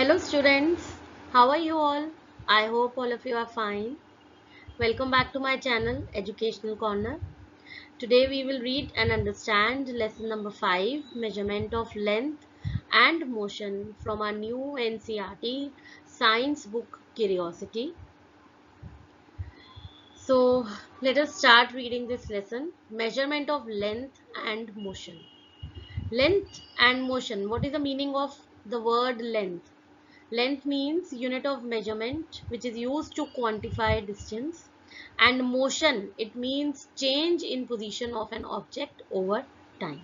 Hello students, how are you all? I hope all of you are fine. Welcome back to my channel Educational Corner. Today we will read and understand lesson number 5, measurement of length and motion from our new NCERT science book Curiosity. So let us start reading this lesson, measurement of length and motion. Length and motion, what is the meaning of the word length? Length means unit of measurement which is used to quantify distance, and motion, it means change in position of an object over time.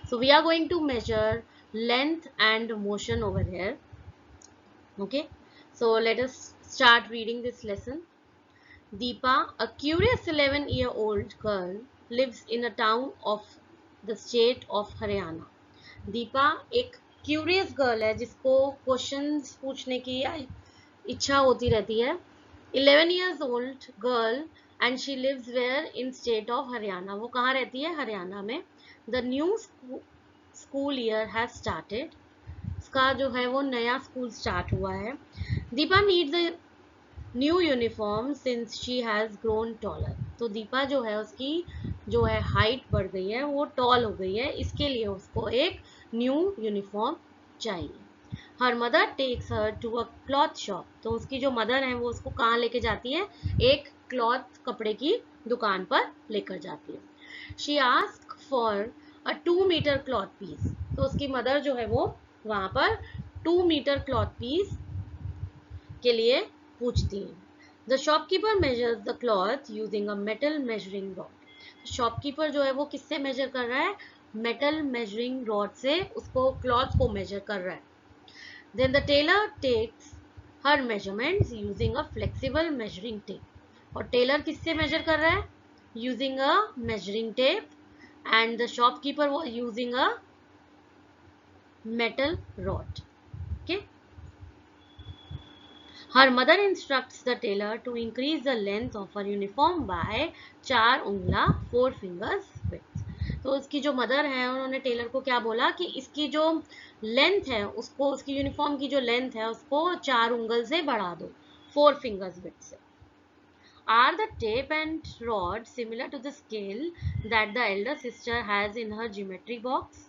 So we are going to measure length and motion over here. Okay, so let us start reading this lesson. Deepa, a curious 11-year-old girl, lives in a town of the state of Haryana. Deepa एक curious girl है जिसको questions पूछने की इच्छा होती रहती है. 11 years old girl and she lives where in state of Haryana. वो कहाँ रहती है? हरियाणा में. The new school year has started. उसका जो है वो नया स्कूल स्टार्ट हुआ है. Deepa needs a new uniform since she has grown taller. तो दीपा जो है उसकी जो है हाइट बढ़ गई है, वो टॉल हो गई है, इसके लिए उसको एक न्यू यूनिफॉर्म चाहिए. हर mother takes her to a cloth shop. तो उसकी जो मदर है वो उसको कहाँ लेके जाती है? एक क्लॉथ कपड़े की दुकान पर लेकर जाती है. She ask for a 2 metre cloth piece. तो उसकी मदर जो है वो वहां पर 2 मीटर क्लॉथ पीस के लिए पूछती है. The shopkeeper measures the cloth using a metal measuring rod. Shopkeeper जो है वो किससे मेजर कर रहा है? मेटल मेजरिंग रॉड से उसको क्लॉथ को मेजर कर रहा है. Then the tailor takes her measurements using a flexible measuring tape. और टेलर किससे मेजर कर रहा है? Using a measuring tape, and the shopkeeper was using a metal rod. Okay. Her mother instructs the tailor to increase the length of her uniform by 4 उंगला 4 fingers width. तो उसकी जो mother है उन्होंने Taylor को क्या बोला कि इसकी जो लेंथ है उसको, उसकी यूनिफॉर्म की जो लेंथ है उसको 4 उंगल से बढ़ा दो, 4 fingers width से. Are the tape and rod similar to the scale that the elder sister has in her geometry box?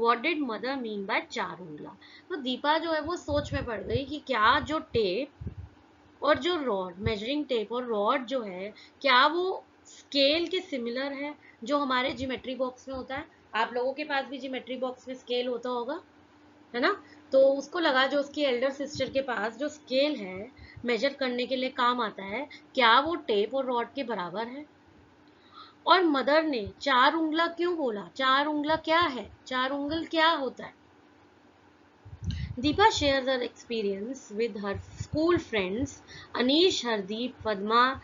What did mother mean by 4 उंगला? तो दीपा जो है वो सोच में पड़ गई कि क्या जो टेप और जो रॉड, मेजरिंग टेप और रॉड जो है, क्या वो स्केल के सिमिलर है जो हमारे ज्योमेट्री बॉक्स में होता है? आप लोगों के पास भी ज्योमेट्री बॉक्स में स्केल होता होगा, है ना? तो उसको लगा जो उसकी एल्डर सिस्टर के पास जो स्केल है मेजर करने के लिए काम आता है, क्या वो टेप और रॉड के बराबर है? और मदर ने 4 उंगला क्यों बोला? 4 उंगला क्या है? 4 उंगल क्या होता है? Deepa shares her experience with her school friends Anish, Hardeep, Padma,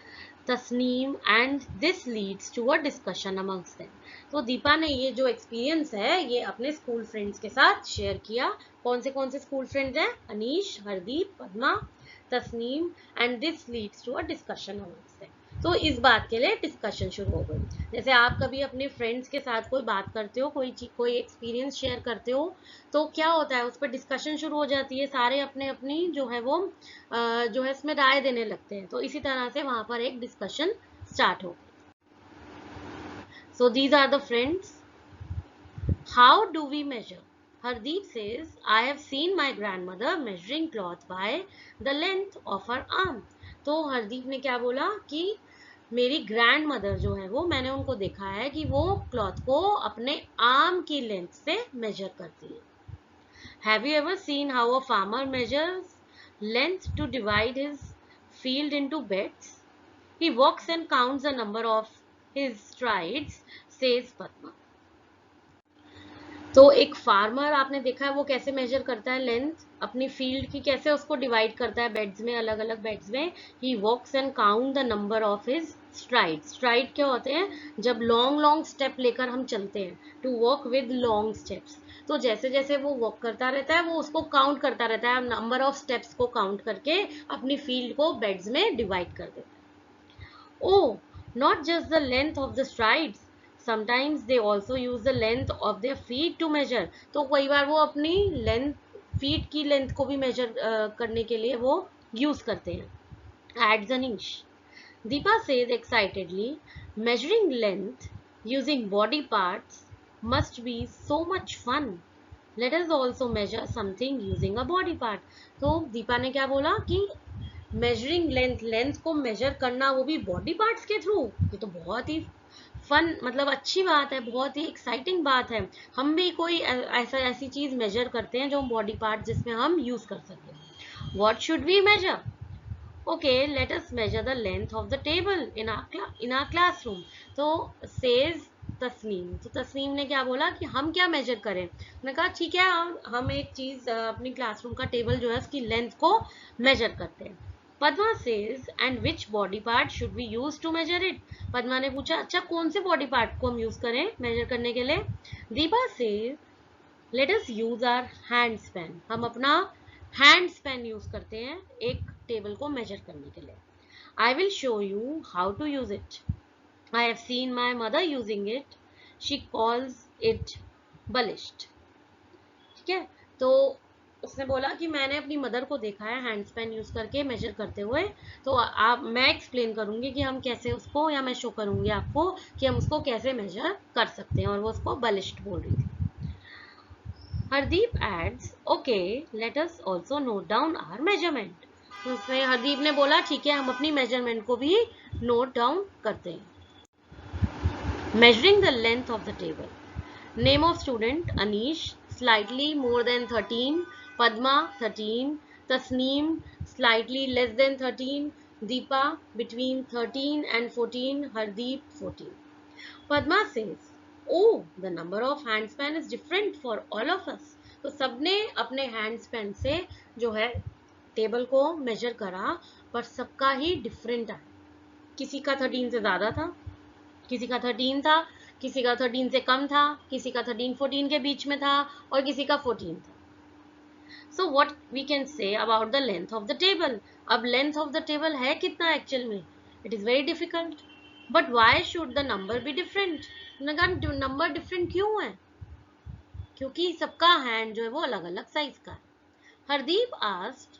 Tasneem, and this leads to a discussion amongst them. तो दीपा ने ये जो एक्सपीरियंस है ये अपने स्कूल फ्रेंड्स के साथ शेयर किया. कौन से स्कूल फ्रेंड्स हैं? Anish, Hardeep, Padma, Tasneem, and this leads to a discussion amongst them. तो इस बात के लिए डिस्कशन शुरू हो गई. जैसे आप कभी अपने फ्रेंड्स के साथ कोई बात करते हो, कोई एक्सपीरियंस शेयर करते हो, तो क्या होता है उस पर डिस्कशन शुरू हो जाती है, सारे अपने अपनी जो है वो जो है इसमें राय देने लगते हैं. तो इसी तरह से वहां पर एक डिस्कशन स्टार्ट हो. So these are the friends. How do we measure? Hardeep says, I have seen my grandmother measuring cloth by the length of her arm. तो हरदीप ने क्या बोला कि मेरी ग्रैंड मदर जो है वो, मैंने उनको देखा है कि वो क्लॉथ को अपने आर्म की लेंथ से मेजर करती है. Have you ever seen how a farmer measures length to divide his field into beds? He walks and counts the number of his strides, says Padma. तो एक फार्मर आपने देखा है वो कैसे मेजर करता है लेंथ अपनी फील्ड की, कैसे उसको डिवाइड करता है बेड्स में, अलग अलग बेड्स में. He walks and count the number of his stride. Stride क्या होते हैं? जब लॉन्ग लॉन्ग स्टेप लेकर हम चलते हैं, to walk with long steps. तो जैसे जैसे वो वॉक करता रहता है वो उसको काउंट करता रहता है, नंबर ऑफ स्टेप्स को काउंट करके अपनी फील्ड को बेड्स में डिवाइड कर देता है. Oh, not just the length of the strides. Sometimes they also use the length of their feet to measure. तो कई बार वो अपनी लेंथ फीट की लेंथ को भी मेजर करने के लिए वो यूज करते हैं. Adds Anish. Deepa says excitedly, measuring length using body parts must be so much fun. Let us also measure something using a body part. तो दीपा ने क्या बोला कि मेजरिंग लेंथ को मेजर करना, वो भी बॉडी पार्ट्स के थ्रू, ये तो बहुत ही फन, मतलब अच्छी बात है, बहुत ही एक्साइटिंग बात है. हम भी कोई ऐसी चीज मेजर करते हैं जो बॉडी पार्ट जिसमें हम यूज कर सकें. What should we measure? Okay, let us measure the length of the table in our classroom. तो says तस्नीम. तो तस्नीम ने क्या बोला कि हम क्या मेजर करें. मैंने कहा ठीक है, हम एक चीज अपनी क्लासरूम का टेबल जो है उसकी लेंथ को मेजर करते हैं. Padma says and which body part should we use to measure it? Padma ने पूछा अच्छा कौन से बॉडी पार्ट को हम यूज करें मेजर करने के लिए. Deepa says let us use our hand span. हम अपना हैंड स्पैन यूज करते हैं एक टेबल को मेजर करने के लिए. I will show you how to use it. I have seen my mother using it. She calls it balisht. ठीक है, तो उसने बोला कि मैंने अपनी मदर को देखा है हैंड स्पैन यूज करके मेजर करते हुए. तो मैं एक्सप्लेन करूंगी कि हम कैसे उसको, या मैं शो करूंगी आपको कि हम उसको कैसे मेजर कर सकते हैं. और वो उसको बलिश्ड बोल रही थी. Hardeep adds, okay, let us also note down our measurement. तो उसमें हरदीप ने बोला ठीक है हम अपनी मेजरमेंट को भी नोट डाउन करते हैं. Measuring the length of the table. Name of student Anish, slightly more than 13. Padma 13. Tasneem slightly less than 13. Deepa between 13 and 14. Hardeep 14. Padma says, oh, the number of handspan is different for all of us. तो सबने अपने हैंडस्पैन से जो है table को major करा, पर सबका ही डिफरेंट आया. किसी का 13 से ज्यादा था, किसी का 13 था, किसी का 13 से कम था, किसी का 13-14 के बीच में था, और किसी का 14 था. So what we can say about the length of the table? अब length of the table है कितना एक्चुअल में? It is very difficult. But why should the number be different? Number different क्यों है? क्योंकि सबका हैंड जो है वो अलग अलग साइज का है. Hardeep asked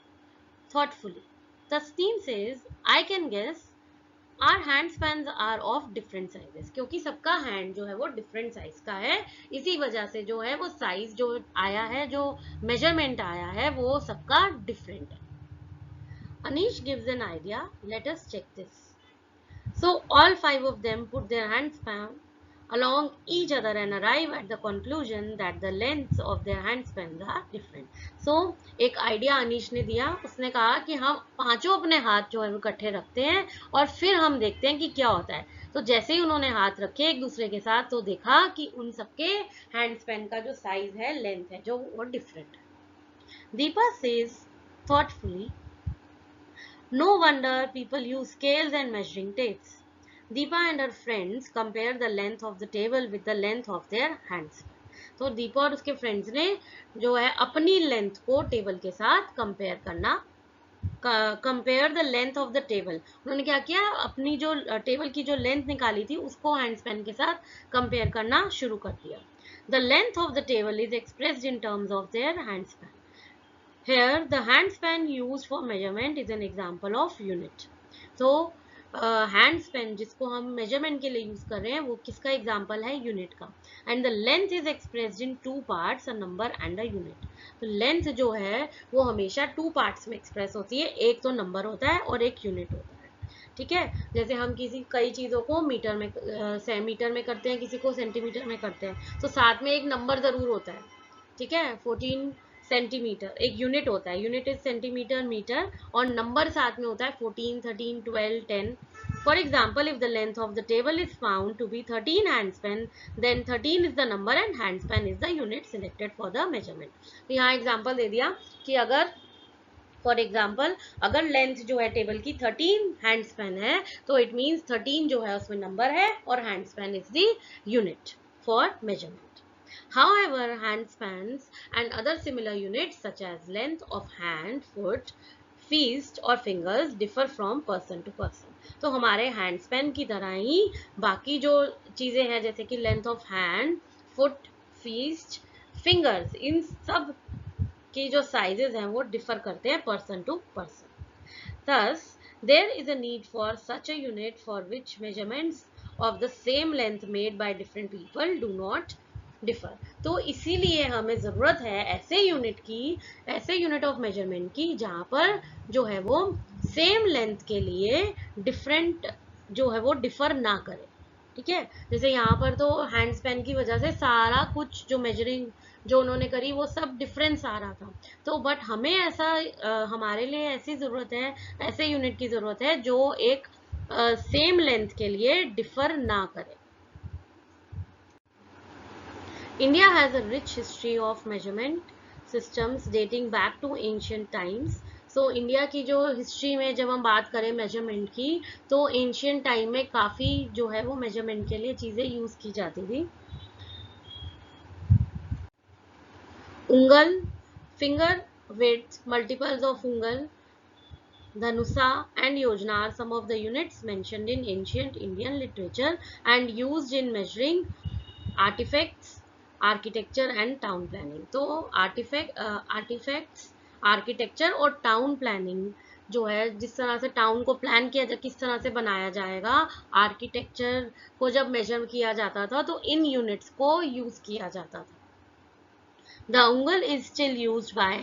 thoughtfully. Tasneem says, I can guess our hand spans are of different sizes. क्योंकि सबका हैंड जो है वो डिफरेंट साइज का है, इसी वजह से जो है वो साइज जो आया है, जो मेजरमेंट आया है, वो सबका डिफरेंट है. Anish gives an idea. Let us check this. So all 5 of them put their handspan along each other and arrive at the conclusion that the lengths of their handspans are different. So एक idea Anish ने दिया. उसने कहा कि हम पांचों अपने हाथ जो है वो इकट्ठे रखते हैं और फिर हम देखते हैं कि क्या होता है. तो जैसे ही उन्होंने हाथ रखे एक दूसरे के साथ, तो देखा कि उन सबके हैंडस्पैन का जो साइज है, लेंथ है, जो वो डिफरेंट है. Deepa says thoughtfully, no wonder people use scales and measuring tapes. Deepa and her friends compare the length of the table with the length of their hands. तो दीपा और उसके फ्रेंड्स ने जो है अपनी लेंथ को टेबल के साथ कंपेयर करना, compare the length of the table. उन्होंने क्या किया, अपनी जो टेबल की जो लेंथ निकाली थी उसको हैंडस्पैन के साथ कंपेयर करना शुरू कर दिया. The length of the table is expressed in terms of their handspan. Here, the handspan used for measurement is an example of unit. So, handspan जिसको हम measurement के लिए यूज कर रहे हैं, वो किसका एग्जाम्पल है? यूनिट का. And the length is expressed in 2 parts, a number and a unit. तो लेंथ जो है वो हमेशा 2 पार्ट्स में एक्सप्रेस होती है. एक तो नंबर होता है और एक यूनिट होता है. ठीक है, जैसे हम कई चीजों को मीटर में करते हैं, किसी को सेंटीमीटर में करते हैं, तो साथ में एक नंबर जरूर होता है. ठीक है, 14 सेंटीमीटर एक यूनिट होता है. यूनिट इज सेंटीमीटर, मीटर, और नंबर साथ में होता है 14, 13, 12, 10. For example, if the length of the table is found to be 13 handspan, then 13 is the number and handspan is the unit selected for the measurement. तो यहाँ example दे दिया कि अगर फॉर एग्जाम्पल अगर लेंथ जो है टेबल की 13 हैंडस्पैन है, तो इट मीन्स 13 जो है उसमें नंबर है और handspan is the unit for measurement. However, handspans and other similar units such as length of hand, foot, fist or fingers differ from person to person. तो हमारे हैंडस्पैन की तरह ही बाकी जो चीजें हैं, जैसे कि length of hand, foot, fist, fingers, इन सब की जो साइजेस हैं वो डिफर करते हैं person to person. Thus, there is a need for such a unit for which measurements of the same length made by different people do not differ. तो इसीलिए हमें ज़रूरत है ऐसे यूनिट की, ऐसे यूनिट ऑफ मेजरमेंट की जहाँ पर जो है वो सेम लेंथ के लिए डिफरेंट जो है वो डिफर ना करे. ठीक है, जैसे यहाँ पर तो हैंड स्पैन की वजह से सारा कुछ जो मेजरिंग जो उन्होंने करी वो सब डिफरेंस आ रहा था. तो बट हमें ऐसा हमारे लिए ऐसी ज़रूरत है, ऐसे यूनिट की ज़रूरत है जो एक सेम लेंथ के लिए डिफर ना करे. India has a rich history of measurement systems dating back to ancient times. So India की जो हिस्ट्री में जब हम बात करें मेजरमेंट की तो एंशियंट टाइम में काफ़ी जो है वो मेजरमेंट के लिए चीज़ें यूज़ की जाती थी. उंगल, finger width, multiples of ungal, dhanusa and yojna are some of the units mentioned in ancient Indian literature and used in measuring artifacts, architecture and town planning. तो आर्टिफैक्ट्स, आर्किटेक्चर और town planning जो है, जिस तरह से town को plan किया जाए, किस तरह से बनाया जाएगा, आर्किटेक्चर को जब मेजर किया जाता था तो इन यूनिट्स को यूज किया जाता था. The ungal is still used by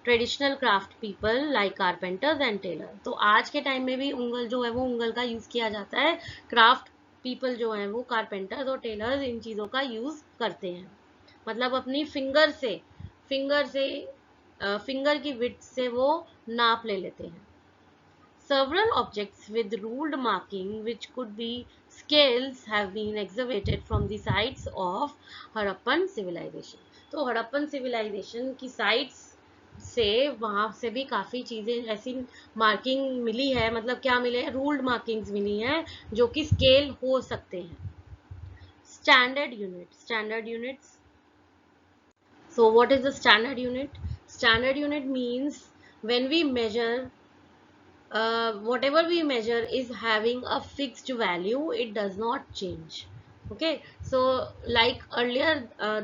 traditional craft people like carpenters and tailor. तो आज के टाइम में भी उंगल जो है वो उंगल का यूज किया जाता है. क्राफ्ट पीपल जो हैं वो कारपेंटर्स और टेलर्स इन चीज़ों का यूज़ करते हैं. मतलब अपनी फिंगर की विड्थ से वो नाप ले लेते हैं. Several objects with ruled marking which could be scales have been excavated from the sites of Harappan civilization. तो हड़प्पन सिविलाइजेशन की साइट्स से वहाँ से भी काफ़ी चीज़ें ऐसी मार्किंग मिली है. मतलब क्या मिले हैं, रूल्ड मार्किंग्स मिली हैं जो कि स्केल हो सकते हैं. Standard units. So what is the standard unit? Standard unit means when we measure, whatever we measure is having a fixed value, it does not change. Okay, so like earlier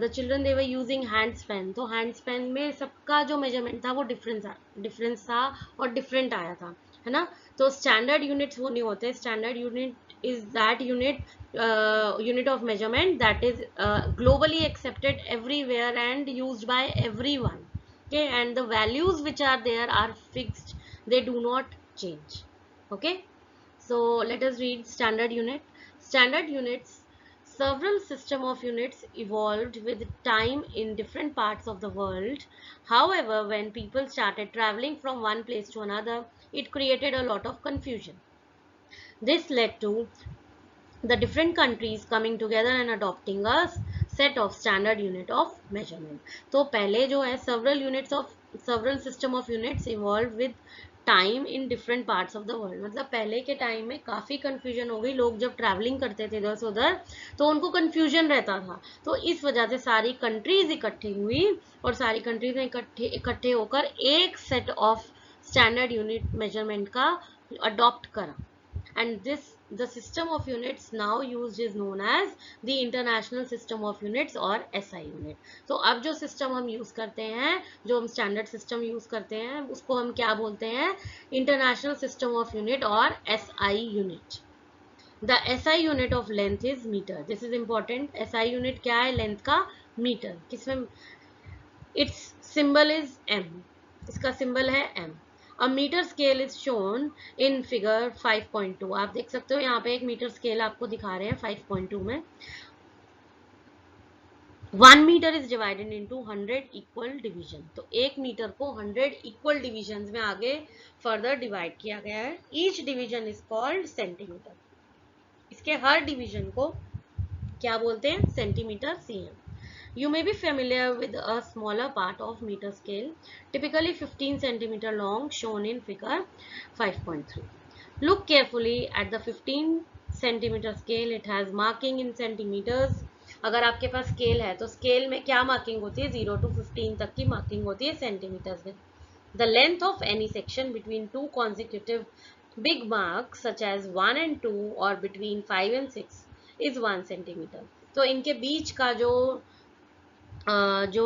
the children they were using hand span. तो hand span में सबका जो measurement था वो difference था और different आया था, है ना. तो standard units वो नहीं होते. standard unit is that unit of measurement that is globally accepted everywhere and used by everyone. Okay, and the values which are there are fixed, they do not change. Okay, so let us read standard unit. Standard units. Several system of units evolved with time in different parts of the world. However, when people started traveling from one place to another, it created a lot of confusion. This led to the different countries coming together and adopting a set of standard unit of measurement. तो पहले जो है several system of units evolved with time in different parts of the world. मतलब पहले के time में काफ़ी confusion हो गई. लोग जब ट्रैवलिंग करते थे इधर से उधर तो उनको कन्फ्यूजन रहता था. तो इस वजह से सारी कंट्रीज इकट्ठी हुई और सारी कंट्रीज ने इकट्ठे होकर एक set of standard unit measurement का अडॉप्ट करा. And the system of units now used is known as the International System of Units or SI unit. तो अब जो सिस्टम हम यूज करते हैं, जो हम स्टैंडर्ड सिस्टम यूज करते हैं, उसको हम क्या बोलते हैं, इंटरनेशनल सिस्टम ऑफ यूनिट और SI unit. The SI unit of length is meter. This is important. SI unit क्या है, लेंथ का मीटर. किसमें, its symbol is M. इसका सिंबल है M. A meter scale is shown in figure 5.2. आप देख सकते हो यहाँ पे एक मीटर स्केल आपको दिखा रहे हैं 5.2 में. 1 meter is divided into 100 equal division. तो एक मीटर को 100 equal divisions में आगे further divide किया गया है. Each division is called centimeter. इसके हर डिवीजन को क्या बोलते हैं, centimetre cm. You may be familiar with a smaller part of meter scale, typically 15 centimeter long, shown in figure 5.3. Look carefully at the 15 centimeter scale. It has marking in centimeters. अगर आपके पास scale है तो scale में क्या marking होती है, 0 to 15 तक की मार्किंग होती है सेंटीमीटर्स में. The length of any section between two consecutive big marks such as 1 and 2 or between 5 and 6 is 1 centimeter. तो इनके बीच का जो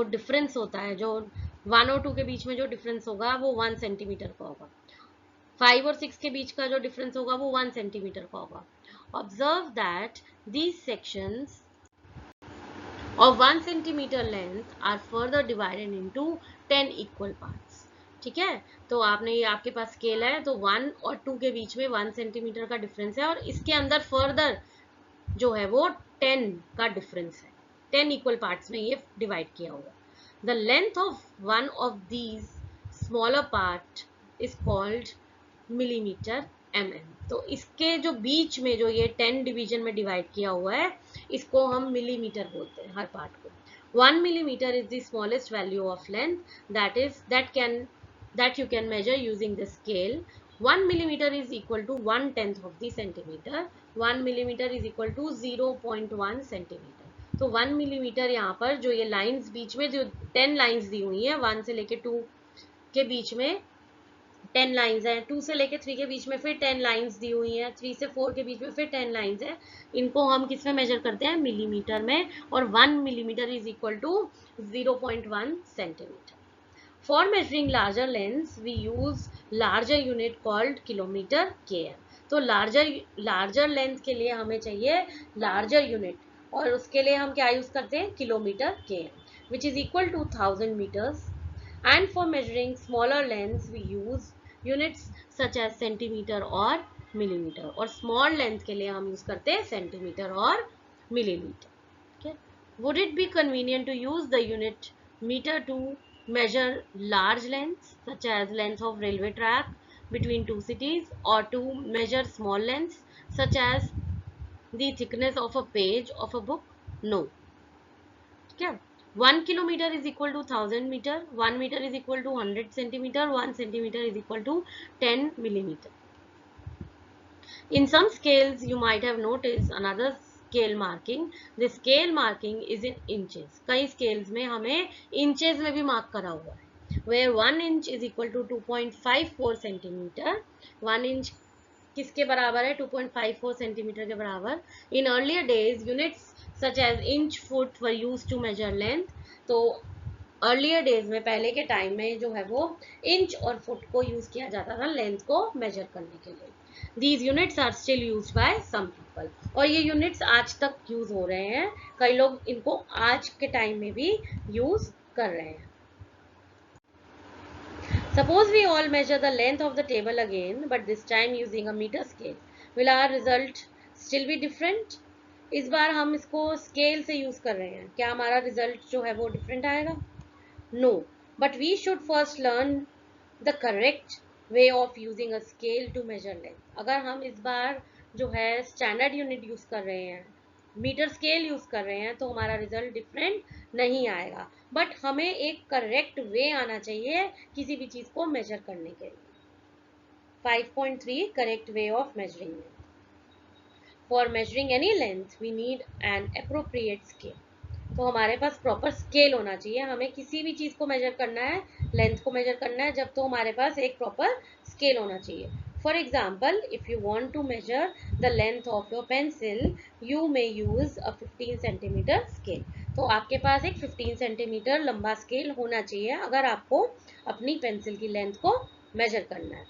डिफरेंस होता है, जो 1 और 2 के बीच में जो डिफरेंस होगा वो 1 सेंटीमीटर का होगा। 5 और 6 के बीच का जो डिफरेंस होगा वो 1 सेंटीमीटर का होगा। Observe that these sections of 1 centimeter length are further divided into 10 equal parts। ठीक है, तो आपने ये आपके पास स्केल है, तो 1 और 2 के बीच में 1 सेंटीमीटर का डिफरेंस है और इसके अंदर फर्दर जो है वो 10 का डिफरेंस है। 10 इक्वल पार्ट्स में ये डिवाइड किया हुआ। The length of one of these smaller part is called millimetre तो इसके जो बीच में जो ये 10 डिवीजन में डिवाइड किया हुआ है, इसको हम मिलीमीटर बोलते हैं हर पार्ट को। 1 millimeter is the smallest value of length that you can measure using the scale. 1 millimeter is equal to 1/10 of the centimeter. 1 millimeter is equal to 0.1 centimeter। तो 1 millimeter यहाँ पर जो ये लाइंस बीच में जो 10 लाइंस दी हुई है, 1 से लेके 2 के बीच में 10 लाइंस हैं, 2 से लेके 3 के बीच में फिर 10 लाइंस दी हुई हैं, 3 से 4 के बीच में फिर 10 लाइंस हैं। इनको हम किस में मेजर करते हैं? मिलीमीटर में। और 1 millimetre is equal to 0.1 centimetre. For measuring larger lens we use larger unit called kilometre KM। तो लार्जर लेंथ के लिए हमें चाहिए लार्जर यूनिट, और उसके लिए हम क्या यूज करते हैं? Kilometre KM, which is equal to 1000 metres. And for measuring smaller lengths we use units such as centimeter और millimeter, और small length के लिए हम यूज करते हैं सेंटीमीटर और millimetre. Okay? Would it be convenient to use the unit meter to measure large lengths such as length of railway track between two cities, or to measure small lengths such as the thickness of a page of a book? No. क्या 1 kilometer is equal to 1000 meter, 1 meter is equal to 100 centimeter, 1 centimeter is equal to 10 millimeter. In some scales you might have noticed another scale marking. The scale marking is in inches. कई scales में हमें inches में भी mark करा हुआ है, where 1 inch is equal to 2.54 centimeter। 1 inch किसके बराबर है? 2.54 सेंटीमीटर के बराबर। In earlier days units such as inch foot were use to measure length. तो अर्लियर डेज में, पहले के टाइम में जो है वो इंच और फुट को यूज किया जाता था लेंथ को मेजर करने के लिए। These units are still used by some people, और ये यूनिट्स आज तक यूज हो रहे हैं। कई लोग इनको आज के टाइम में भी यूज कर रहे हैं। Suppose we all measure the length of the table again, but this time using a meter scale. Will our result still be different? इस बार हम इसको स्केल से यूज कर रहे हैं, क्या हमारा रिजल्ट जो है वो डिफरेंट आएगा? No, but we should first learn the correct way of using a scale to measure length. अगर हम इस बार जो है स्टैंडर्ड यूनिट यूज कर रहे हैं, मीटर स्केल यूज कर रहे हैं, तो हमारा रिजल्ट डिफरेंट नहीं आएगा। बट हमें एक करेक्ट वे आना चाहिए किसी भी चीज को मेजर करने के लिए। 5.3 correct way of measuring length. For measuring any length we need an appropriate scale. तो हमारे पास प्रॉपर स्केल होना चाहिए। हमें किसी भी चीज को मेजर करना है, लेंथ को मेजर करना है जब, तो हमारे पास एक प्रॉपर स्केल होना चाहिए। For example, if you want to measure the length of your pencil, you may use a 15 centimeter scale। तो आपके पास एक 15 सेंटीमीटर लंबा स्केल होना चाहिए अगर आपको अपनी पेंसिल की लेंथ को मेजर करना है।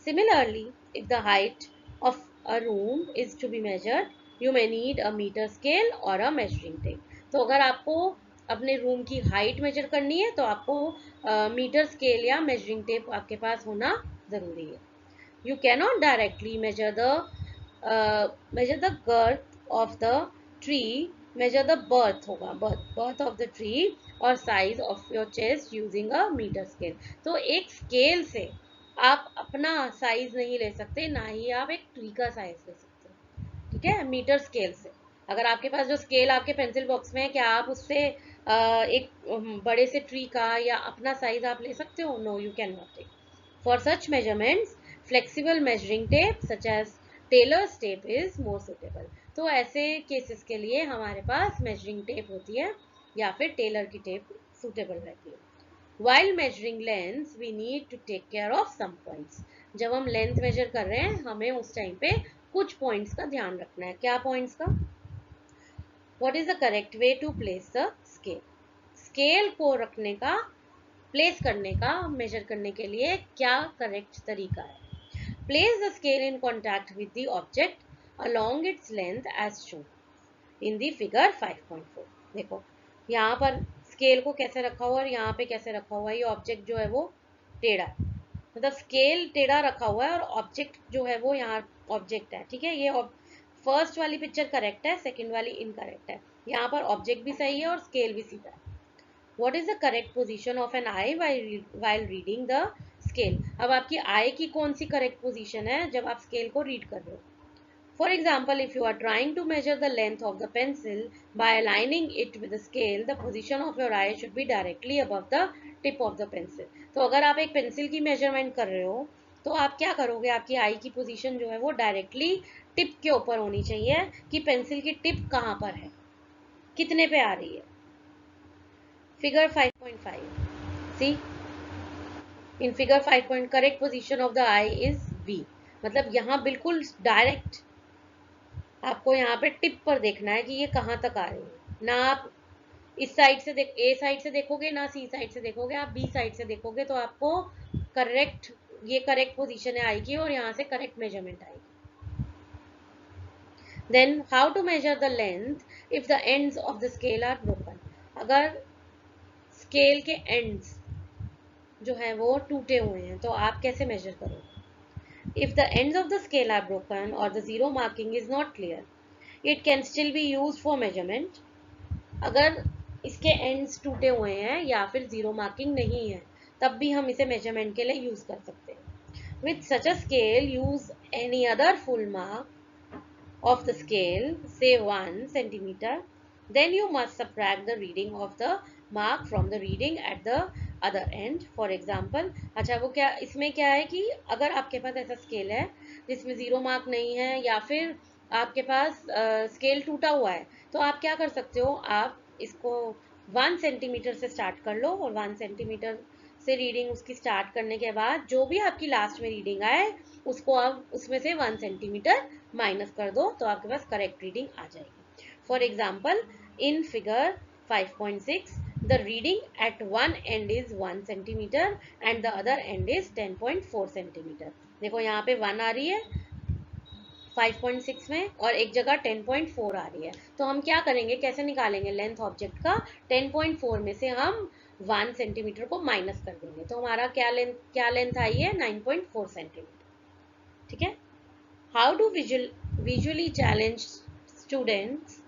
Similarly, if the height of a room is to be measured, you may need a meter scale or a measuring tape। तो अगर आपको अपने रूम की हाइट मेजर करनी है तो आपको मीटर स्केल या मेजरिंग टेप आपके पास होना जरूरी है। You cannot directly measure the girth of the tree, measure the birth होगा, birth of the tree or size of your chest using a meter scale। तो एक स्केल से आप अपना साइज नहीं ले सकते, ना ही आप एक ट्री का साइज ले सकते, ठीक है, मीटर स्केल से। अगर आपके पास जो स्केल आपके पेंसिल बॉक्स में है, क्या आप उससे एक बड़े से ट्री का या अपना साइज आप ले सकते हो? No, you can not take. For such measurements flexible measuring tape such as tailor's tape is more suitable. तो ऐसे केसेस के लिए हमारे पास मेजरिंग टेप होती है या फिर टेलर की टेप सुटेबल रहती है। While measuring length, we need to take care of some points। जब हम लेंथ मेजर कर रहे हैं, हमें उस टाइम पे कुछ पॉइंट्स का ध्यान रखना है। क्या पॉइंट्स का? What is the correct way to place the scale? Scale को रखने का प्लेस करने का, मेजर करने के लिए क्या करेक्ट तरीका है. Place the scale in contact with the object along its length as shown in the figure 5.4. देखो यहाँ पर स्केल को कैसे रखा हुआ है और यहाँ पे कैसे रखा हुआ है. ये ऑब्जेक्ट जो है वो टेढ़ा है, मतलब स्केल टेढ़ा रखा हुआ है और ऑब्जेक्ट जो है वो यहाँ ऑब्जेक्ट है. ठीक है, ये फर्स्ट वाली पिक्चर करेक्ट है, सेकंड वाली इनकरेक्ट है. यहाँ पर ऑब्जेक्ट भी सही है और स्केल भी सीधा है. What is the correct position of an eye while reading the scale? अब आपकी आई की कौन सी करेक्ट पोजीशन है जब आप स्केल को रीड कर रहे हो. For example, if you are trying to measure the length of the pencil by aligning it with the scale, the position of your eye should be directly above the tip of the pencil. तो अगर आप एक pencil की measurement कर रहे हो तो आप क्या करोगे, आपकी आई की पोजीशन जो है वो डायरेक्टली टिप के ऊपर होनी चाहिए कि पेंसिल की टिप कहाँ पर है, कितने पे आ रही है. Figure 5.5. See, in figure 5. Correct position of the eye is B. मतलब यहाँ बिल्कुल डायरेक्ट आपको यहाँ पे टिप पर देखना है कि ये कहाँ तक आ रही है. ना आप इस साइड से ए साइड से देखोगे, ना सी साइड से देखोगे, आप बी साइड से देखोगे तो आपको करेक्ट, ये करेक्ट पोजीशन है आई की और यहाँ से करेक्ट मेजरमेंट आएगी. Then how to measure the length if the ends of the scale are broken. अगर स्केल के एंड्स जो है वो टूटे हुए हैं तो आप कैसे मेजर करोगे. If the ends of the scale are broken or the zero marking is not clear, it can still be used for measurement. अगर इसके ends टूटे हुए हैं या फिर जीरो मार्किंग नहीं है तब भी हम इसे मेजरमेंट के लिए यूज कर सकते हैं. With such a scale, use any other full mark of the scale, say 1 centimeter. Then you must subtract the reading of the mark from the reading at the other and. For example, अच्छा वो क्या, इसमें क्या है कि अगर आपके पास ऐसा स्केल है जिसमें जीरो मार्क नहीं है या फिर आपके पास स्केल टूटा हुआ है तो आप क्या कर सकते हो, आप इसको 1 सेंटीमीटर से स्टार्ट कर लो और 1 सेंटीमीटर से रीडिंग उसकी स्टार्ट करने के बाद जो भी आपकी लास्ट में रीडिंग आए उसको आप उसमें से 1 सेंटीमीटर माइनस कर दो तो आपके पास करेक्ट रीडिंग आ जाएगी. For example, in figure 5.6 the reading at one end is 1 centimeter and the other end is 10.4 centimeter. देखो यहाँ पे 1 आ रही है 5.6 में और एक जगह 10.4 आ रही है. तो हम क्या करेंगे, कैसे निकालेंगे लेंथ ऑब्जेक्ट का. 10.4 में से हम 1 सेंटीमीटर को माइनस कर देंगे तो हमारा क्या लेंथ आई है 9.4 सेंटीमीटर. ठीक है. How do visually challenge students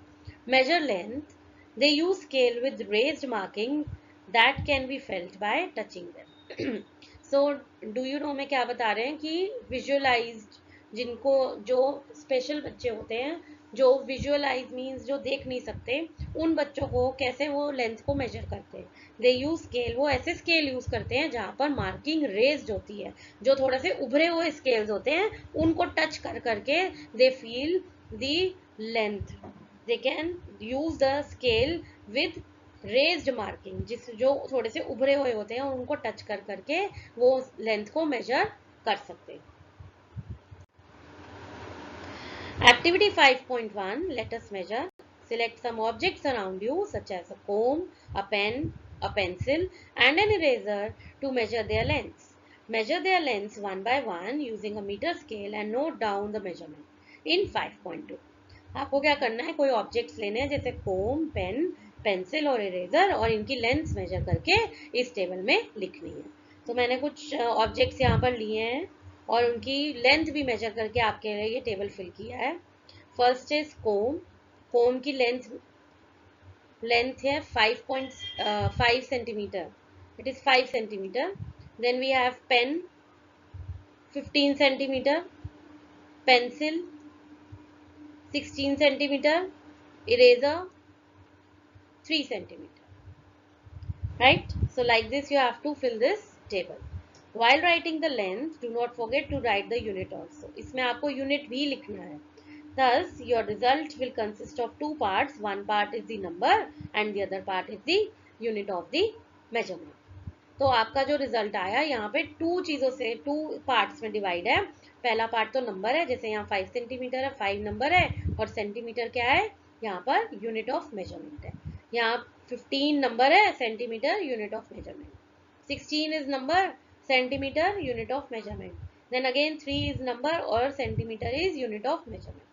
measure length. They use scale with raised marking that can be felt by touching them. So do you know मैं क्या बता रहे हैं कि visualized, जिनको जो स्पेशल बच्चे होते हैं जो visualize means जो देख नहीं सकते, उन बच्चों को कैसे वो लेंथ को मेजर करते हैं. They use scale, वो ऐसे स्केल यूज करते हैं जहाँ पर मार्किंग रेज्ड होती है, जो थोड़े से उभरे हुए स्केल्स होते हैं उनको टच कर करके they feel the length. They can use the scale with raised marking, जो थोड़े से उभरे हुए होते हैं उनको टच कर करके वो लेंथ को मेजर कर सकते हैं. Activity 5.1. Let us measure. Select some objects around you such as a comb, a pen, a pencil and an eraser to measure their lengths. Measure their lengths one by one using a meter scale and note down the measurement in 5.2. आपको क्या करना है, कोई objects लेने हैं जैसे कोम, pen, pencil और eraser और इनकी लेंथ मेजर करके इस टेबल में लिखनी है. तो मैंने कुछ ऑब्जेक्ट्स यहाँ पर लिए हैं और उनकी लेंथ भी मेजर करके आपके लिए ये टेबल फिल किया है. फर्स्ट इज कोम. कोम की लेंथ है 5.5 centimetre. It is 5 centimetre. Then we have pen 15 centimetre, pencil 16 centimeter, eraser 3 centimeter. Right? So like this you have to fill this table. While writing the length, do not forget to write the unit also. इसमें आपको unit भी लिखना है. Thus, your result will consist of two parts. One part is the number and the other part is the unit of the measurement. तो आपका जो result आया यहाँ पे टू पार्ट्स में डिवाइड है. पहला पार्ट तो नंबर है, जैसे यहाँ 5 सेंटीमीटर है, 5 नंबर है और सेंटीमीटर क्या है यहाँ पर यूनिट ऑफ मेजरमेंट है. यहाँ 15 नंबर है, centimetre unit of measurement. 16 is number, centimeter, unit of measurement. Then again 3 is number or centimeter is unit of measurement.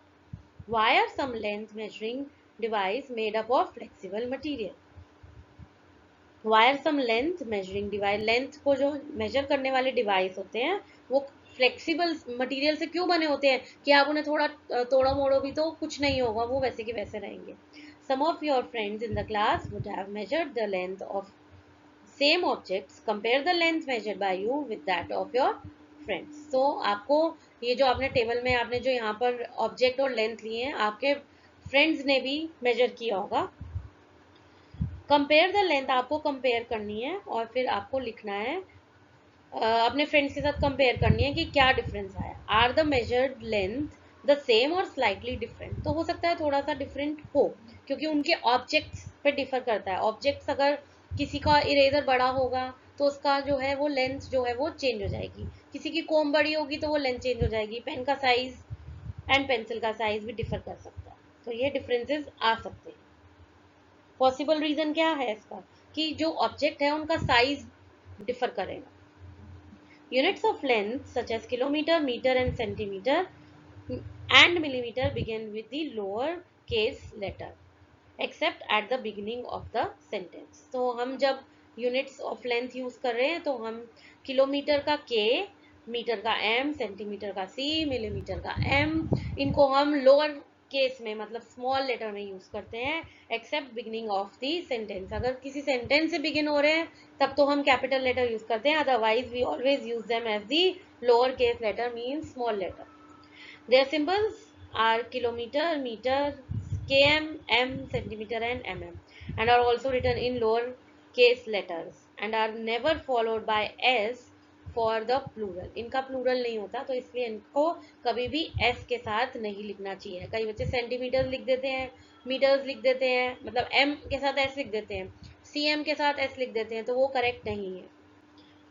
Why are some length measuring device made up of flexible material? Why are some length measuring device, length को जो major करने वाले device होते हैं वो flexible material से क्यों बने होते हैं कि आप उन्हें थोड़ा तोड़ो मोड़ो भी तो कुछ नहीं होगा, वो वैसे के वैसे रहेंगे. Some of your friends in the class would have measured the length of same objects. Compare the length measured by you with that of your friends. So आपको ये जो आपने टेबल में आपने जो यहाँ पर ऑब्जेक्ट और लेंथ लिए हैं आपके फ्रेंड्स ने भी मेजर किया होगा. कंपेयर द लेंथ, आपको कंपेयर करनी है और फिर आपको लिखना है अपने फ्रेंड्स के साथ कंपेयर करनी है कि क्या डिफरेंस आया. Are the measured length the same or slightly different, तो हो सकता है थोड़ा सा डिफरेंट हो क्योंकि उनके ऑब्जेक्ट्स पे डिफर करता है. ऑब्जेक्ट्स अगर किसी का इरेजर बड़ा होगा तो उसका जो है वो लेंथ जो है वो चेंज हो जाएगी, किसी की कोम बड़ी होगी तो वो लेंथ चेंज हो जाएगी. पेन का साइज एंड पेंसिल का साइज भी डिफर कर सकता है, तो ये डिफरेंसेस आ सकते हैं. पॉसिबल रीजन क्या है इसका कि जो ऑब्जेक्ट है उनका साइज डिफर करेगा. Units of length such as kilometre, metre and centimetre and millimeter begin with the lower case letter except at the beginning of the sentence. तो हम जब units of length यूज कर रहे हैं तो हम किलोमीटर का K, मीटर का M, सेंटीमीटर का C, मिलीमीटर का M, इनको हम लोअर केस में मतलब स्मॉल लेटर में यूज करते हैं except beginning of the sentence. अगर किसी सेंटेंस से बिगिन हो रहे हैं तब तो हम कैपिटल लेटर यूज करते हैं, otherwise we always use them as the lower case letter means small letter. Their symbols are kilometer, meter, km, m, centimeter and mm and are also written in lower case letters and are never followed by s for the plural. इनका plural नहीं होता तो इसलिए इनको कभी भी s के साथ नहीं लिखना चाहिए. कई बच्चे सेंटीमीटर लिख देते हैं, मीटर्स लिख देते हैं, मतलब m के साथ s लिख देते हैं, cm के साथ s लिख देते हैं, तो वो करेक्ट नहीं है.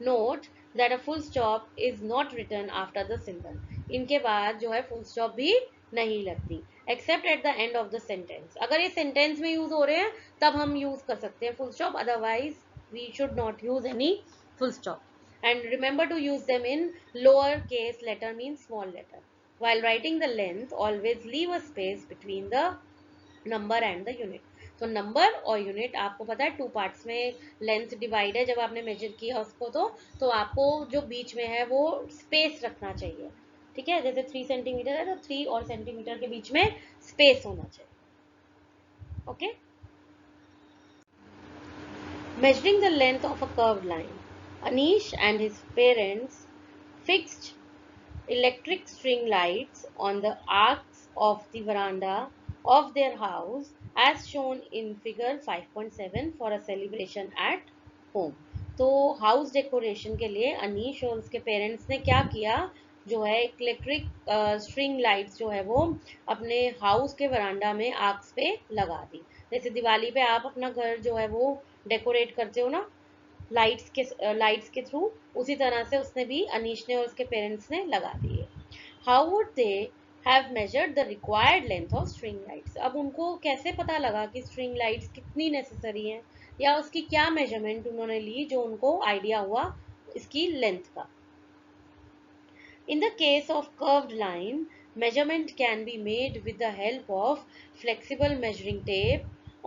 Note that a full stop is not written after the symbol. इनके बाद जो है फुल स्टॉप भी नहीं लगती accept at the end of the sentence. अगर ये सेंटेंस में यूज हो रहे हैं तब हम यूज कर सकते हैं full stop, otherwise we should not use any full stop. And remember to use them in lower case letter mean small letter. while writing the length always leave a space between the number and the unit. तो number और unit आपको पता है two parts में length divide है, जब आपने major किया उसको तो आपको जो बीच में है वो स्पेस रखना चाहिए. ठीक है, जैसे 3 सेंटीमीटर है तो 3 और सेंटीमीटर के बीच में स्पेस होना चाहिए. Okay. Measuring the length of a curved line. Anish and his parents fixed electric string lights on the arcs of the veranda of their house as shown in figure 5.7 for a celebration at home. तो house decoration के लिए अनीश और उसके parents ने क्या किया, जो है इलेक्ट्रिक स्ट्रिंग लाइट्स जो है वो अपने हाउस के वरांडा में आर्क्स पे लगा दी. जैसे दिवाली पे आप अपना घर जो है वो डेकोरेट करते हो ना लाइट्स के थ्रू, उसी तरह से उसने भी अनीश ने और उसके पेरेंट्स ने लगा दिए. How would they have measured the required length of string lights. अब उनको कैसे पता लगा कि स्ट्रिंग लाइट्स कितनी नेसेसरी हैं या उसकी क्या मेजरमेंट उन्होंने ली जो उनको आइडिया हुआ इसकी लेंथ का. In the case of curved line, measurement can be made with the help of flexible measuring tape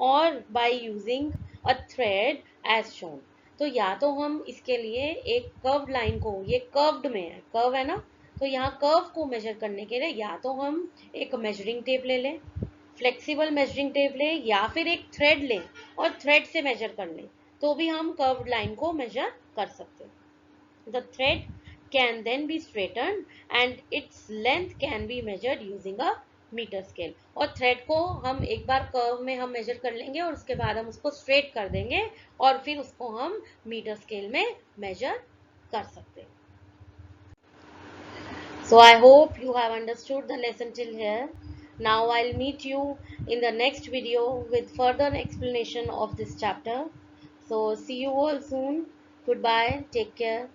or by using a thread as shown. तो या तो हम इसके लिए एक कर्व्ड लाइन को, ये कर्व्ड में है, कर्व है ना, तो यहाँ कर्व को मेजर करने के लिए या तो हम एक मेजरिंग टेप ले लें, फ्लेक्सिबल मेजरिंग टेप लें, या फिर एक थ्रेड लें और थ्रेड से मेजर कर लें, तो भी हम कर्व्ड लाइन को मेजर कर सकते हैं. The thread can then be straightened and its length can be measured using a meter scale. और थ्रेड को हम एक बार कर्व में हम मेजर कर लेंगे और उसके बाद हम उसको स्ट्रेट कर देंगे और फिर उसको हम मीटर स्केल में मेजर कर सकते हैं. So I hope you have understood the lesson till here. Now I'll meet you in the next video with further explanation of this chapter. So see you all soon. Goodbye. Take care.